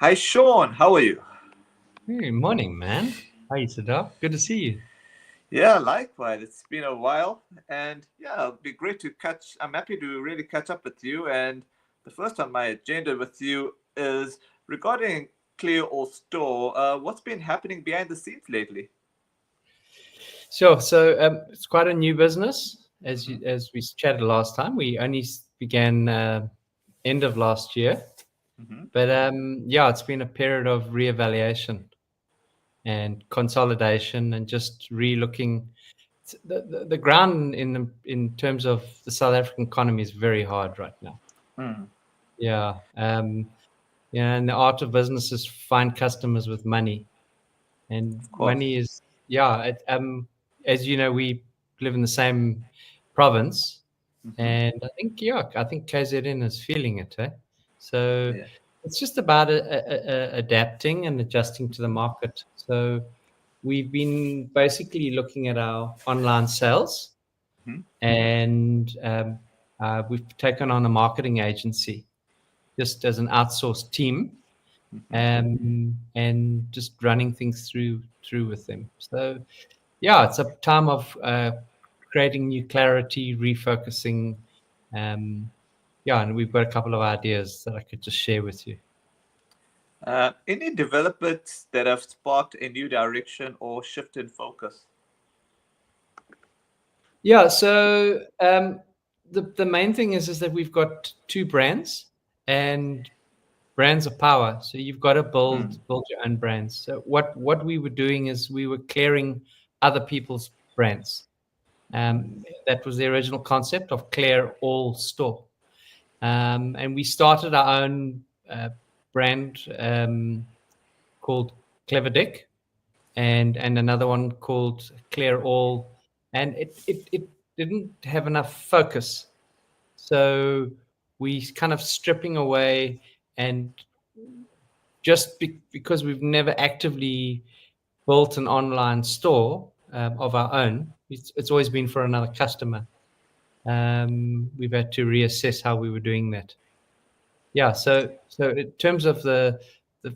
Hi, Sean. How are you? Hey, morning, man. Hi, Siddharth. Good to see you. Yeah, likewise. It's been a while, and yeah, it'll be great to catch. I'm happy to really catch up with you. And the first on my agenda with you is regarding Clear or Store. What's been happening behind the scenes lately? Sure. So it's quite a new business, Mm-hmm. as we chatted last time. We only began end of last year, Mm-hmm. but yeah, it's been a period of reevaluation and consolidation, and just re-looking. The ground in terms of the South African economy is very hard right now. Mm, Yeah. Yeah, and the art of business is find customers with money. And of course. money is, yeah, as you know, we live in the same province, Mm-hmm. and I think KZN is feeling it, eh? So Yeah. it's just about adapting and adjusting to the market. So we've been basically looking at our online sales, Mm-hmm. and we've taken on a marketing agency just as an outsourced team, Mm-hmm. and just running things through with them. So yeah, it's a time of creating new clarity, refocusing. Yeah, and we've got a couple of ideas that I could just share with you. Any developments that have sparked a new direction or shift in focus? Yeah, so the main thing is that we've got two brands, and brands of power. So you've got to Mm. build your own brands. So what we were doing is we were clearing other people's brands. That was the original concept of Clear All Store. And we started our own brand called Clever Dick, and another one called Clear All. And it didn't have enough focus. So we kind of stripping away, and just because we've never actively built an online store of our own, it's always been for another customer. We've had to reassess how we were doing that. Yeah, so in terms of the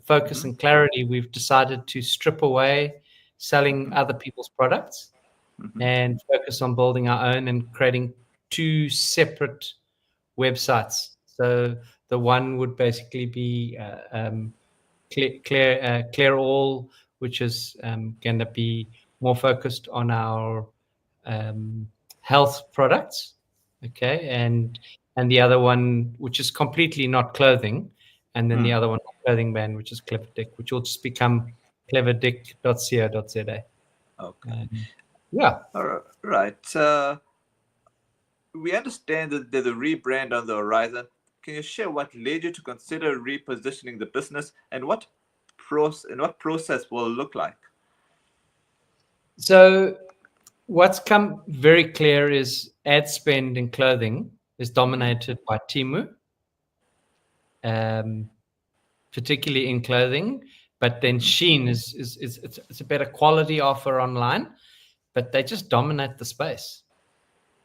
focus Mm-hmm. and clarity, we've decided to strip away selling Mm-hmm. other people's products Mm-hmm. and focus on building our own and creating two separate websites. So the one would basically be Clear All, which is going to be more focused on our um, health products, okay, and the other one, which is completely not clothing, and then the Mm. other one, clothing band, which is Clever Dick, which will just become cleverdick.co.za. Okay. Yeah. All right. We understand that there's a rebrand on the horizon. Can you share what led you to consider repositioning the business and what process will look like? So what's come very clear is ad spend in clothing is Mm-hmm. dominated by Timu, um, particularly in clothing. But then Mm-hmm. Sheen is it's a better quality offer online, but they just dominate the space,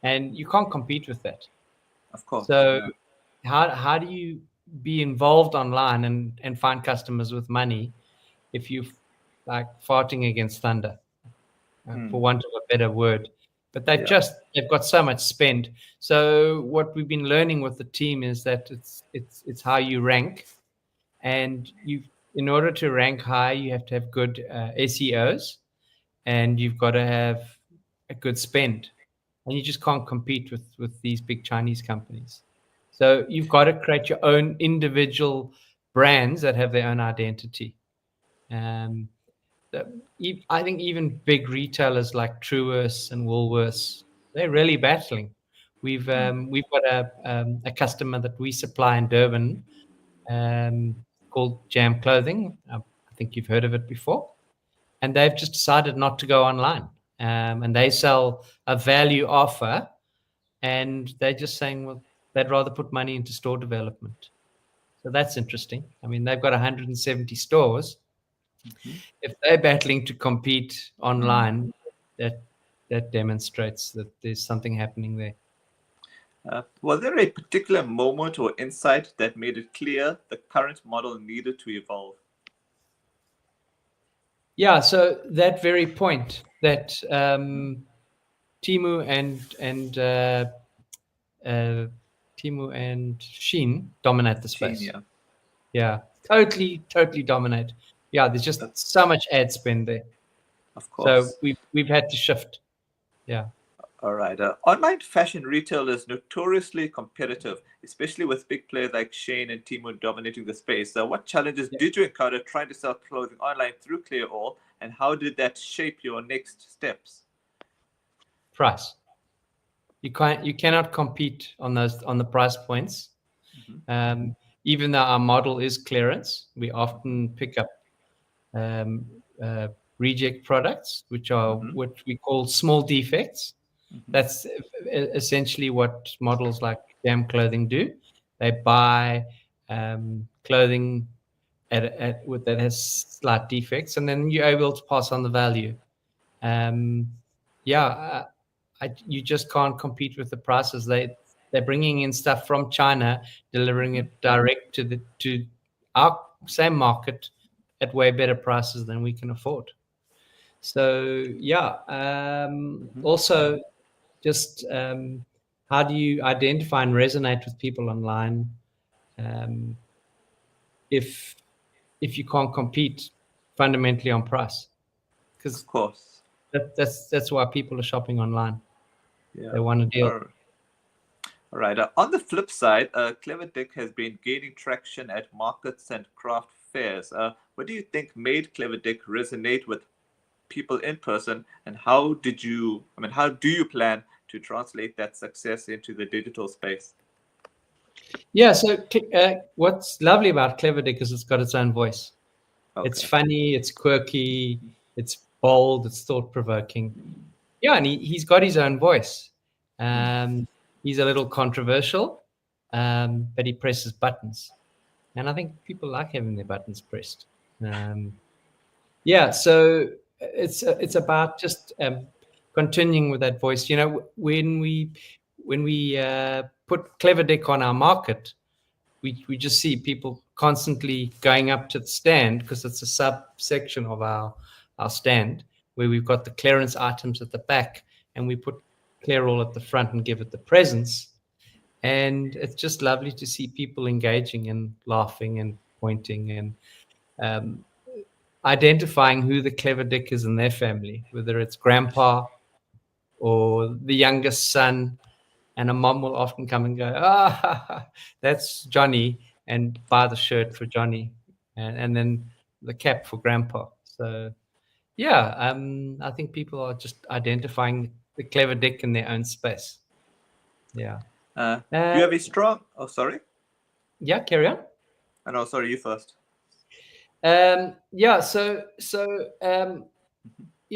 and you can't compete with that. Of course. So how do you be involved online and find customers with money if you like farting against thunder, for Mm. want of a better word? But Yeah. they've got so much spend. So what we've been learning with the team is that it's how you rank, and you in order to rank high, you have to have good SEOs, and you've got to have a good spend, and you just can't compete with these big Chinese companies. So you've got to create your own individual brands that have their own identity. Um, I think even big retailers like Truworths and Woolworths, they're really battling. Mm. We've got a customer that we supply in Durban, um, called Jam Clothing. I think you've heard of it before, and they've just decided not to go online. And they sell a value offer, and they're just saying, well, they'd rather put money into store development. So that's interesting. I mean, they've got 170 stores. Mm-hmm. If they're battling to compete Mm. online, that that demonstrates that there's something happening there. Was there a particular moment or insight that made it clear the current model needed to evolve? Yeah, so that very point that Timu uh, and Sheen dominate the space. Genius, Yeah, totally dominate. Yeah, there's just so much ad spend there. of So course. we've had to shift. Yeah. All right. Online fashion retail is notoriously competitive, especially with big players like Shane and Temu dominating the space. What challenges Yeah. did you encounter trying to sell clothing online through ClearAll, and how did that shape your next steps? Price. You cannot compete on the price points. Even though our model is clearance, we often pick up um, uh, reject products, which are Mm-hmm. what we call small defects. Mm-hmm. That's essentially what models like Jam Clothing do. They buy clothing that has slight defects, and then you're able to pass on the value. Yeah, you just can't compete with the prices. They're bringing in stuff from China, delivering Mm-hmm. it direct to our same market at way better prices than we can afford. So yeah, Mm-hmm. also just how do you identify and resonate with people online um, if you can't compete fundamentally on price? Of Because course. that's why people are shopping online. Yeah. They want a deal. All right. On the flip side, Clever Dick has been gaining traction at markets and craft fairs. What do you think made Clever Dick resonate with people in person, and how do you plan to translate that success into the digital space? Yeah. So what's lovely about Clever Dick is it's got its own voice. It's Okay. funny, it's quirky, it's bold, it's thought provoking. Yeah, and he's got his own voice. Um, he's a little controversial, but he presses buttons, and I think people like having their buttons pressed. Yeah, so it's about just continuing with that voice. You know, when we put Clever Dick on our market, we just see people constantly going up to the stand because it's a subsection of our stand where we've got the clearance items at the back, and we put clear all at the front and give it the presence. And it's just lovely to see people engaging and laughing and pointing and um, identifying who the clever dick is in their family, whether it's grandpa or the youngest son. And a mom will often come and go, that's Johnny, and buy the shirt for Johnny, and then the cap for grandpa. So, yeah, I think people are just identifying the clever dick in their own space. Yeah. Do you have a strong? Oh, sorry. Yeah, carry on. Oh, no, sorry. You first. Yeah, yeah,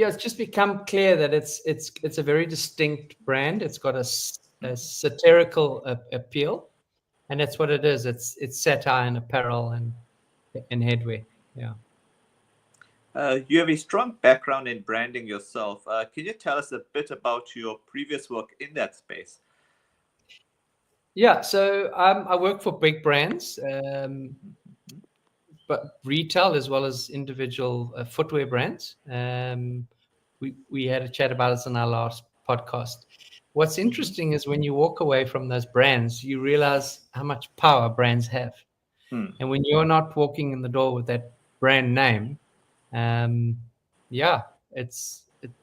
it's just become clear that it's a very distinct brand. It's got a satirical appeal, and that's what it is. It's satire and apparel and headwear. Yeah. You have a strong background in branding yourself. Can you tell us a bit about your previous work in that space? Yeah, so I work for big brands, but retail as well as individual footwear brands. We had a chat about this in our last podcast. What's Mm-hmm. interesting is when you walk away from those brands, you realize how much power brands have. Hmm. And when you're not walking in the door with that brand name, um, yeah,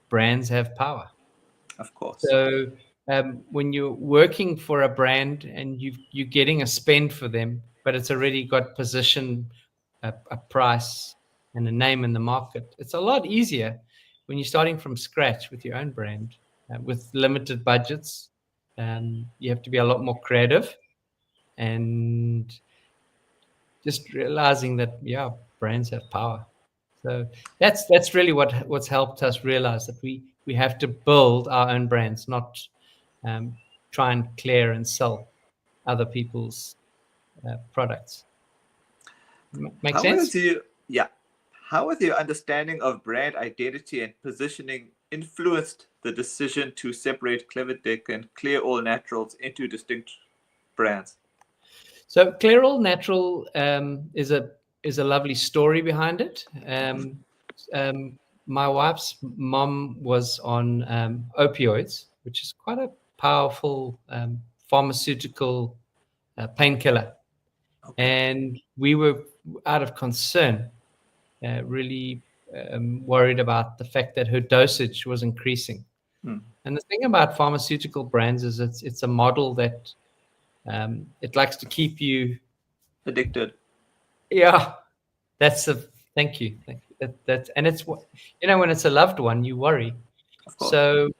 brands have power. Of course. So when you're working for a brand and you're getting a spend for them, but it's already got position, a price, and a name in the market, it's a lot easier when you're starting from scratch with your own brand with limited budgets. You have to be a lot more creative and just realizing that brands have power. So that's really what's helped us realize that we have to build our own brands, not try and clear and sell other people's products. Make How sense? is you? Yeah. How is your understanding of brand identity and positioning influenced the decision to separate Clever Dick and Clear All Naturals into distinct brands? So Clear All Natural is a lovely story behind it. My wife's mom was on opioids, which is quite a powerful pharmaceutical painkiller. Okay. And we were, out of concern, really worried about the fact that her dosage was increasing. And the thing about pharmaceutical brands is it's a model that it likes to keep you Addicted. Yeah, that's a thank you. That's and it's when it's a loved one, you worry. Of course. So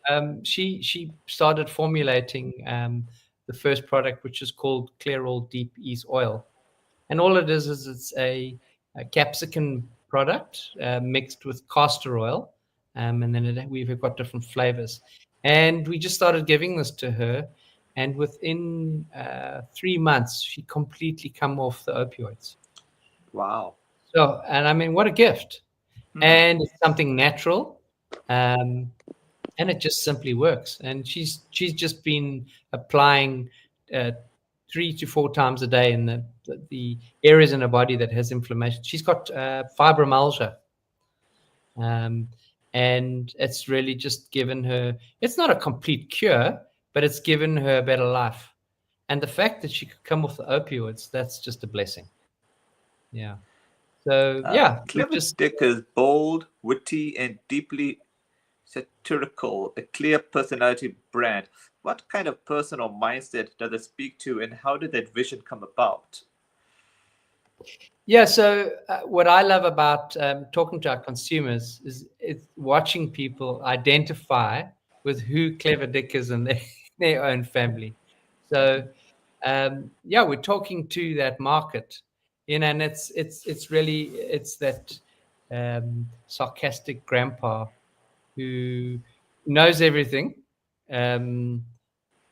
she started formulating the first product, which is called Clear All Deep Ease Oil, and all it is it's a capsicum product mixed with castor oil, and then we've got different flavors. And we just started giving this to her, and within 3 months, she completely come off the opioids. Wow. So, and I mean, what a gift! And it's something natural, and it just simply works. And she's just been applying 3 to 4 times a day in the areas in her body that has inflammation. She's got fibromyalgia, and it's really just given her. It's not a complete cure, but it's given her a better life. And the fact that she could come off the opioids, that's just a blessing. Yeah. So yeah, Clever Dick is bold, witty, and deeply satirical, a clear personality brand. What kind of person or mindset does it speak to, and how did that vision come about? Yeah, so what I love about talking to our consumers is it's watching people identify with who Clever Dick is in their own family. So yeah, we're talking to that market, and it's really that sarcastic grandpa who knows everything.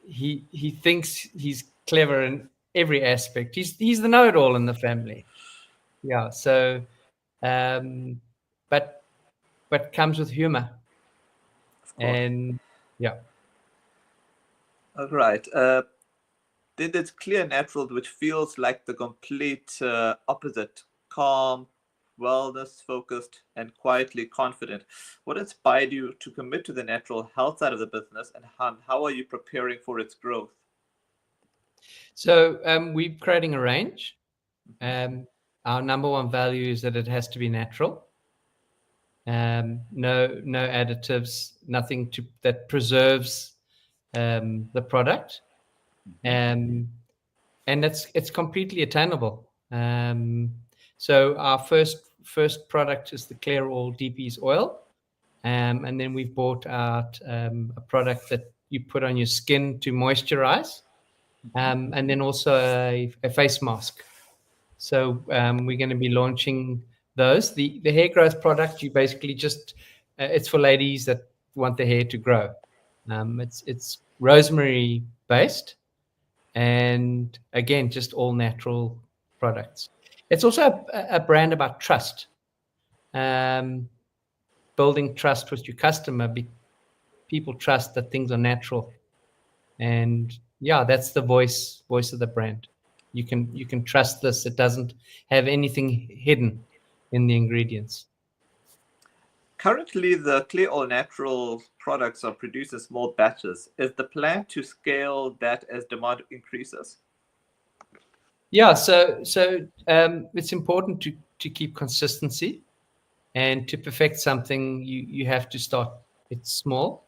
He thinks he's clever in every aspect. He's the know-it-all in the family. Yeah. So, but comes with humor. And yeah. All right. Then there's Clear Natural, which feels like the complete opposite: calm, wellness focused, and quietly confident. What inspired you to commit to the natural health side of the business, and how are you preparing for its growth? So we're creating a range. Our number one value is that it has to be natural. No additives, nothing that preserves the product. And it's completely attainable. So our first product is the Clear All Deep Ease Oil, and then we've brought out a product that you put on your skin to moisturize, and then also a face mask. So we're going to be launching those. The hair growth product, you basically just it's for ladies that want their hair to grow. It's rosemary based. And again, just all natural products. It's also a brand about trust, building trust with your customer. People trust that things are natural, and yeah, that's the voice of the brand. You can trust this. It doesn't have anything hidden in the ingredients. Currently, the Clear All Natural products are produced in small batches. Is the plan to scale that as demand increases? Yeah, so it's important to keep consistency, and to perfect something, you have to start it small.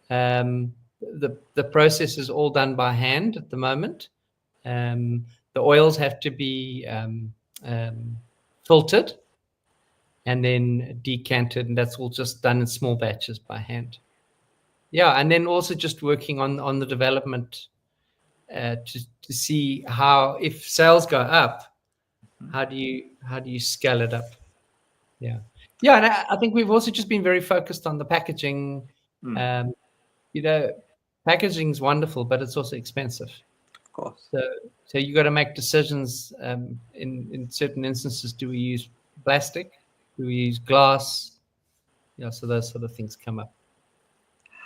The process is all done by hand at the moment. The oils have to be filtered and then decanted, and that's all just done in small batches by hand. Yeah, and then also just working on the development to see how, if sales go up, how do you scale it up? Yeah, and I think we've also just been very focused on the packaging. Packaging is wonderful, but it's also expensive. Of course. So you got to make decisions. In certain instances, do we use plastic? Do we use glass? So those sort of things come up.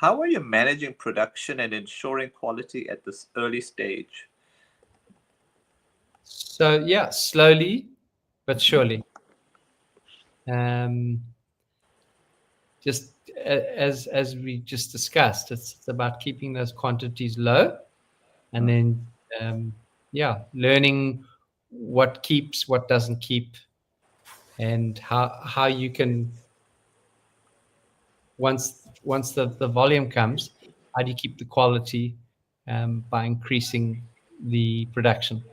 how are you managing production and ensuring quality at this early stage? So yeah, slowly but surely. Um, just as we just discussed, it's about keeping those quantities low, and then learning what keeps, what doesn't keep, and how you can, once the volume comes, how do you keep the quality by increasing the production.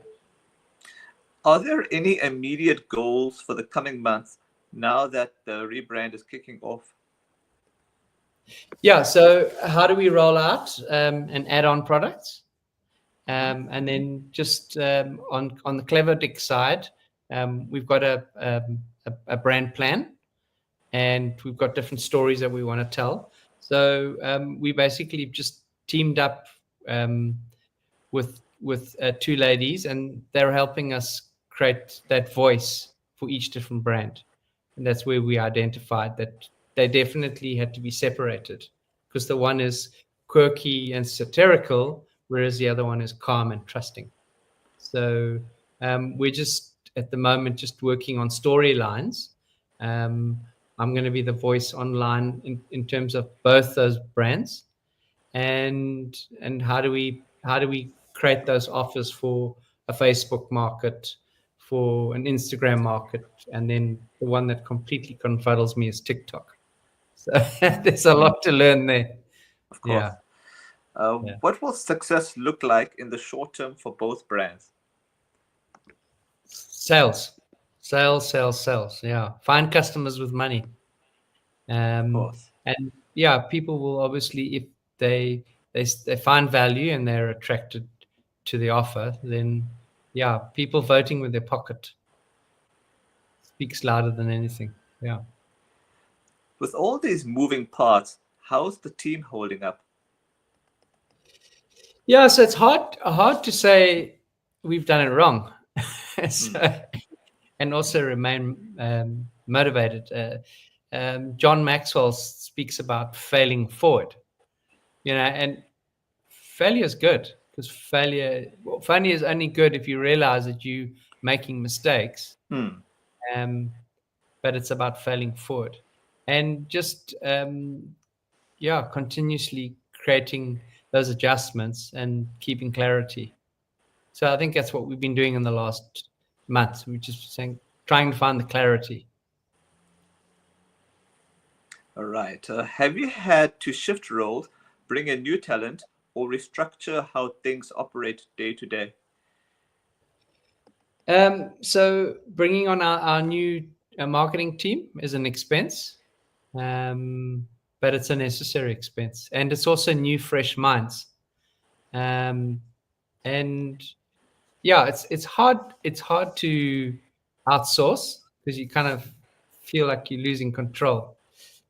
Are there any immediate goals for the coming months now that the rebrand is kicking off? Yeah, so how do we roll out and add on products? And then just on the Clever Dick side, we've got a brand plan, and we've got different stories that we want to tell. So we basically just teamed up with two ladies, and they're helping us create that voice for each different brand. And that's where we identified that they definitely had to be separated, because the one is quirky and satirical, whereas the other one is calm and trusting. So we're just at the moment just working on storylines. I'm going to be the voice online in terms of both those brands, and how do we create those offers for a Facebook market, for an Instagram market, and then the one that completely confuddles me is TikTok. So there's a lot to learn there. Of course. Yeah. What will success look like in the short term for both brands? Sales. Yeah. Find customers with money. Of course. And yeah, people will obviously, if they find value and they're attracted to the offer, then yeah, people voting with their pocket speaks louder than anything. Yeah. With all these moving parts, how's the team holding up? Yeah, so it's hard to say we've done it wrong. So, and also remain motivated. John Maxwell speaks about failing forward, and failure is good, because failure is only good if you realize that you're making mistakes. But it's about failing forward, and just continuously creating those adjustments and keeping clarity. So I think that's what we've been doing in the last month. We're just trying to find the clarity. All right. Have you had to shift roles, bring in new talent, or restructure how things operate day to day? So bringing on our new marketing team is an expense, but it's a necessary expense, and it's also new, fresh minds. And yeah, it's hard to outsource, because you kind of feel like you're losing control.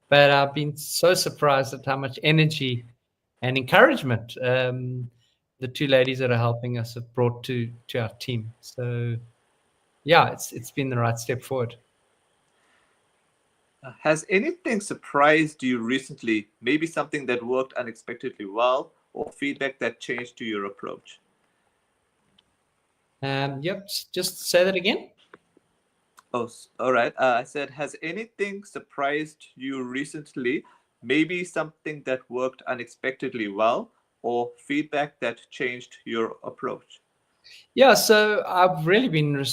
But I've been so surprised at how much energy and encouragement the two ladies that are helping us have brought to our team. So yeah, it's been the right step forward. Has anything surprised you recently? Maybe something that worked unexpectedly well, or feedback that changed to your approach? Yep, just say that again. Oh, all right. I said, has anything surprised you recently? Maybe something that worked unexpectedly well, or feedback that changed your approach? Yeah, so I've really been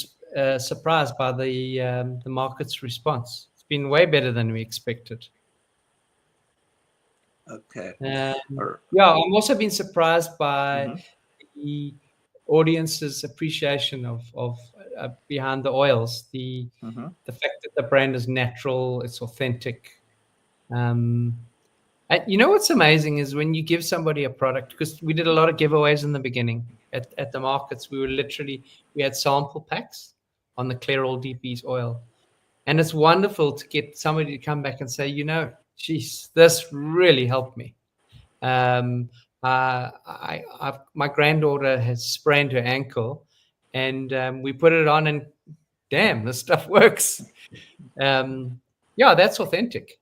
surprised by the market's response. It's been way better than we expected. Okay. Yeah, I've also been surprised by the audience's appreciation of behind the oils. The fact that the brand is natural, it's authentic. And you know what's amazing is when you give somebody a product, because we did a lot of giveaways in the beginning at the markets. We had sample packs on the Clear All DP's oil. And it's wonderful to get somebody to come back and say, geez, this really helped me. My granddaughter has sprained her ankle, and we put it on, and damn, this stuff works. Yeah, that's authentic.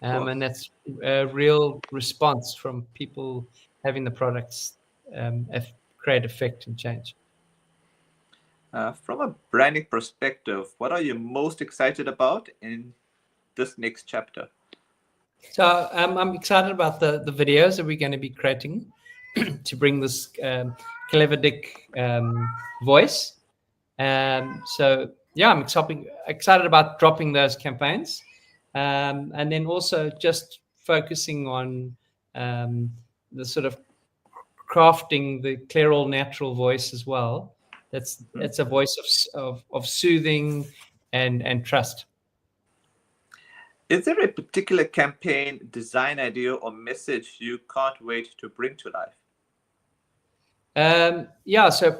course. And that's a real response from people having the products create effect and change. From a branding perspective, what are you most excited about in this next chapter? So I'm excited about the videos that we're going to be creating to bring this clever dick voice. So yeah, I'm excited about dropping those campaigns, and then also just focusing on the sort of crafting the clear all natural voice as well. It's a voice of soothing and trust. Is there a particular campaign, design idea, or message you can't wait to bring to life? Yeah, so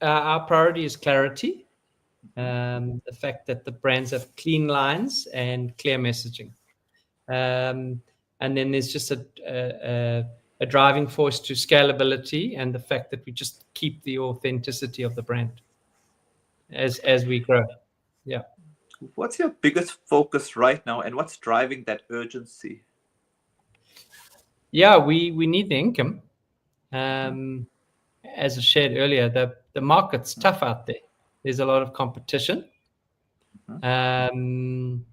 our priority is clarity. The fact that the brands have clean lines and clear messaging. And then there's just a driving force to scalability and the fact that we just keep the authenticity of the brand as we grow. Yeah. What's your biggest focus right now, and what's driving that urgency? Yeah, we need the income. As I shared earlier, the market's tough out there. There's a lot of competition. And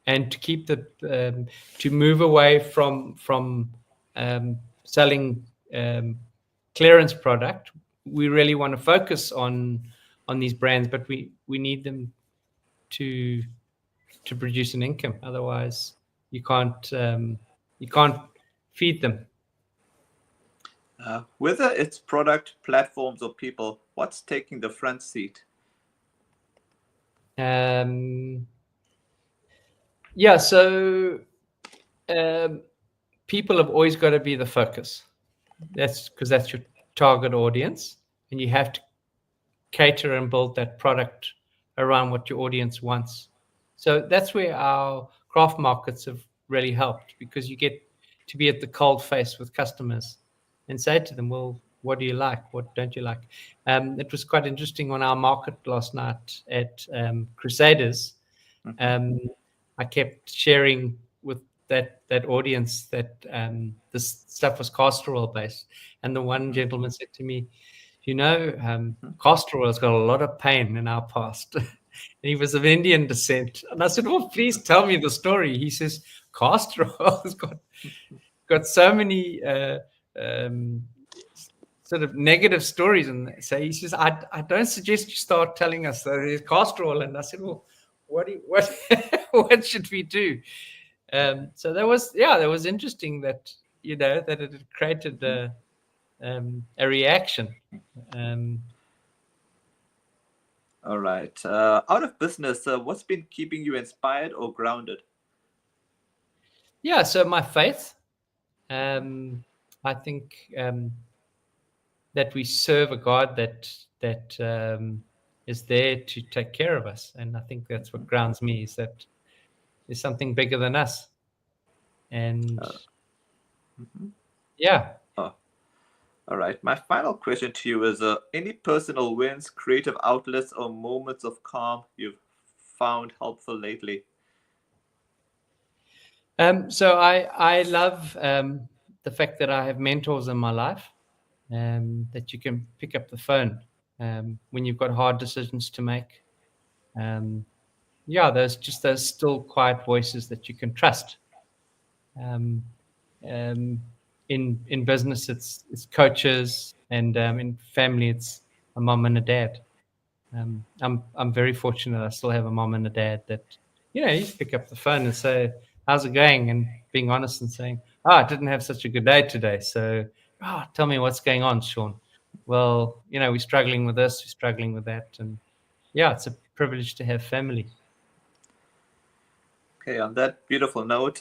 to keep to move away from selling clearance product, we really want to focus on these brands, but we need them to produce an income. Otherwise, you can't feed them. Whether it's product, platforms, or people, what's taking the front seat? Yeah, so people have always got to be the focus. That's because that's your target audience, and you have to cater and build that product around what your audience wants. So that's where our craft markets have really helped, because you get to be at the cold face with customers and say to them, well, what do you like? What don't you like? It was quite interesting on our market last night at Crusaders. I kept sharing with that audience that this stuff was castor oil based. And the one gentleman said to me, castor oil's got a lot of pain in our past. And he was of Indian descent. And I said, well, please tell me the story. He says, castor oil has got so many sort of negative stories. And so he says, I don't suggest you start telling us that there's castor oil. And I said, well, what what should we do? So that was interesting that that it had created a reaction. All right. Out of business, what's been keeping you inspired or grounded? Yeah, so my faith. I think that we serve a God that is there to take care of us, and I think that's what grounds me, is that there's something bigger than us. And yeah. All right. My final question to you is: any personal wins, creative outlets, or moments of calm you've found helpful lately? So I love the fact that I have mentors in my life, that you can pick up the phone when you've got hard decisions to make. There's just those still quiet voices that you can trust. In business, it's coaches, and in family, it's a mom and a dad. I'm very fortunate. I still have a mom and a dad that you pick up the phone and say, "How's it going?" and being honest and saying, "I didn't have such a good day today. So, tell me what's going on, Shaun." Well, we're struggling with this, we're struggling with that, and it's a privilege to have family. Okay, on that beautiful note,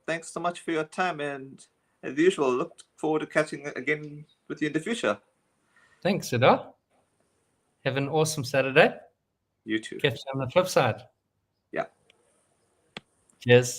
thanks so much for your time, and as usual, look forward to catching again with you in the future. Thanks, Siddharth. Have an awesome Saturday. You too. Catch you on the flip side. Yeah. Cheers.